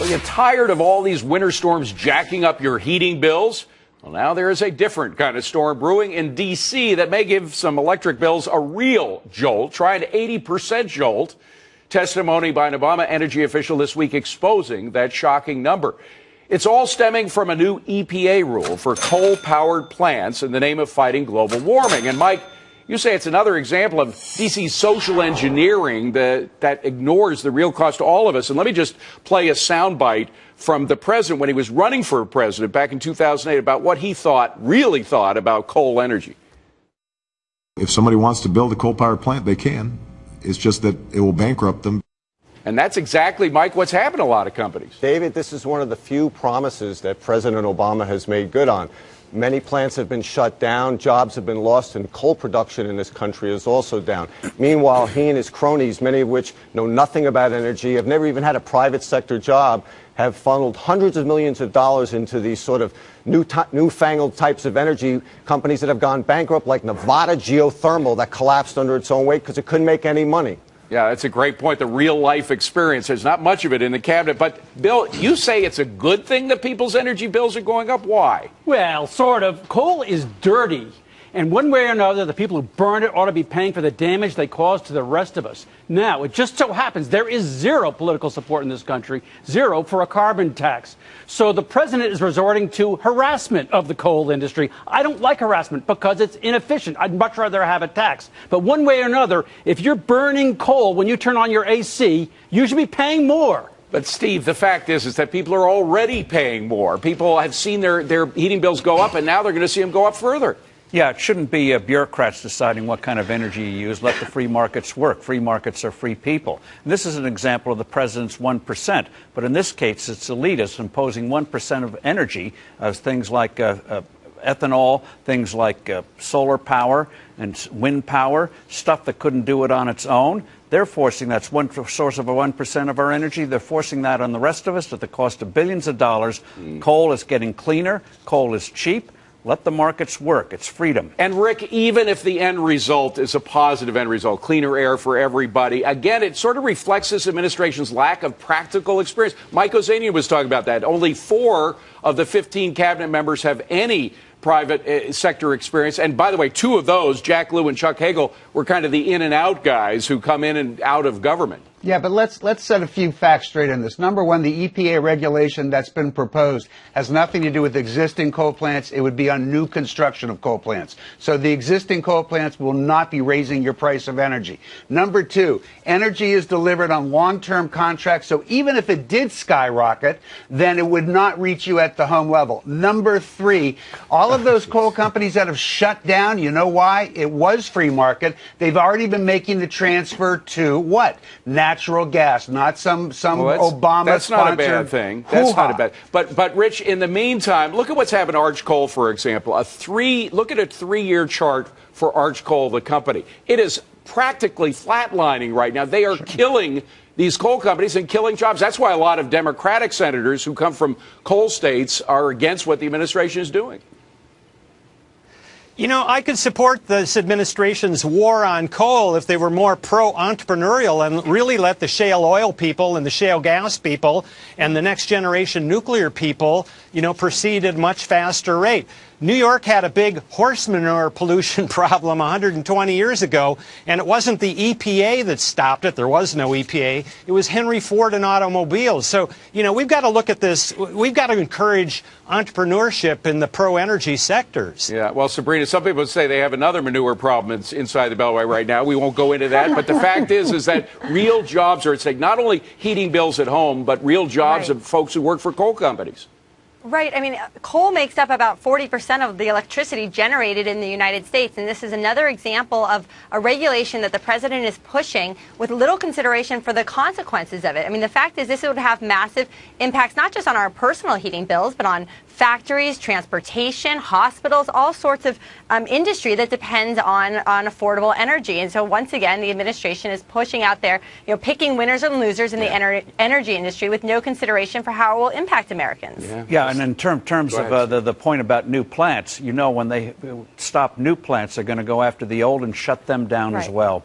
Well, you're tired of all these winter storms jacking up your heating bills? Well, now there is a different kind of storm brewing in D.C. that may give some electric bills a real jolt, try an 80% jolt. Testimony by an Obama energy official this week exposing that shocking number. It's all stemming from a new EPA rule for coal-powered plants in the name of fighting global warming. And Mike, you say it's another example of D.C.'s social engineering that ignores the real cost to all of us. And let me just play a soundbite from the president when he was running for president back in 2008 about what he really thought about coal energy. If somebody wants to build a coal-powered plant, they can. It's just that it will bankrupt them. And that's exactly, Mike, what's happened to a lot of companies. David, this is one of the few promises that President Obama has made good on. Many plants have been shut down, jobs have been lost, and coal production in this country is also down. Meanwhile, he and his cronies, many of which know nothing about energy, have never even had a private sector job, have funneled hundreds of millions of dollars into these sort of newfangled types of energy companies that have gone bankrupt, like Nevada Geothermal, that collapsed under its own weight because it couldn't make any money. Yeah, that's a great point. The real life experience. There's not much of it in the cabinet. But, Bill, you say it's a good thing that people's energy bills are going up. Why? Well, sort of. Coal is dirty. And one way or another, the people who burn it ought to be paying for the damage they cause to the rest of us. Now, it just so happens there is zero political support in this country, zero for a carbon tax. So the president is resorting to harassment of the coal industry. I don't like harassment because it's inefficient. I'd much rather have a tax. But one way or another, if you're burning coal when you turn on your AC, you should be paying more. But, Steve, the fact is that people are already paying more. People have seen their heating bills go up, and now they're going to see them go up further. Yeah, it shouldn't be bureaucrats deciding what kind of energy you use. Let the free markets work. Free markets are free people. And this is an example of the president's 1%. But in this case, it's elitists imposing 1% of energy, things like ethanol, things like solar power and wind power, stuff that couldn't do it on its own. They're forcing that's one source of 1% of our energy. They're forcing that on the rest of us at the cost of billions of dollars. Coal is getting cleaner. Coal is cheap. Let the markets work. It's freedom. And, Rick, even if the end result is a positive end result, cleaner air for everybody, again, it sort of reflects this administration's lack of practical experience. Mike Ozanian was talking about that. Only 4 of the 15 cabinet members have any private sector experience. And, by the way, 2 of those, Jack Lew and Chuck Hagel, were kind of the in-and-out guys who come in and out of government. Yeah, but let's set a few facts straight on this. Number one, the EPA regulation that's been proposed has nothing to do with existing coal plants. It would be on new construction of coal plants. So the existing coal plants will not be raising your price of energy. Number two, energy is delivered on long-term contracts. So even if it did skyrocket, then it would not reach you at the home level. Number three, all of those coal companies that have shut down, you know why? It was free market. They've already been making the transfer to what? Natural gas, not some Obama-sponsored. That's not a bad thing. That's not a bad. But Rich, in the meantime, look at what's happened to Arch Coal, for example. Look at a 3-year chart for Arch Coal, the company. It is practically flatlining right now. They are killing these coal companies and killing jobs. That's why a lot of Democratic senators who come from coal states are against what the administration is doing. You know, I could support this administration's war on coal if they were more pro-entrepreneurial and really let the shale oil people and the shale gas people and the next generation nuclear people, proceed at a much faster rate. New York had a big horse manure pollution problem 120 years ago, and it wasn't the EPA that stopped it. There was no EPA. It was Henry Ford and automobiles. So, we've got to look at this. We've got to encourage entrepreneurship in the pro-energy sectors. Yeah, well, Sabrina, some people say they have another manure problem inside the Beltway right now. We won't go into that. But the fact is that real jobs are at stake. Not only heating bills at home, but real jobs of folks who work for coal companies. Right. I mean, coal makes up about 40% of the electricity generated in the United States. And this is another example of a regulation that the president is pushing with little consideration for the consequences of it. I mean, the fact is this would have massive impacts, not just on our personal heating bills, but on factories, transportation, hospitals, all sorts of industry that depends on affordable energy. And so once again, the administration is pushing out there, picking winners and losers in the energy industry with no consideration for how it will impact Americans. Yeah, and in terms of the point about new plants, when they stop new plants, they're going to go after the old and shut them down as well.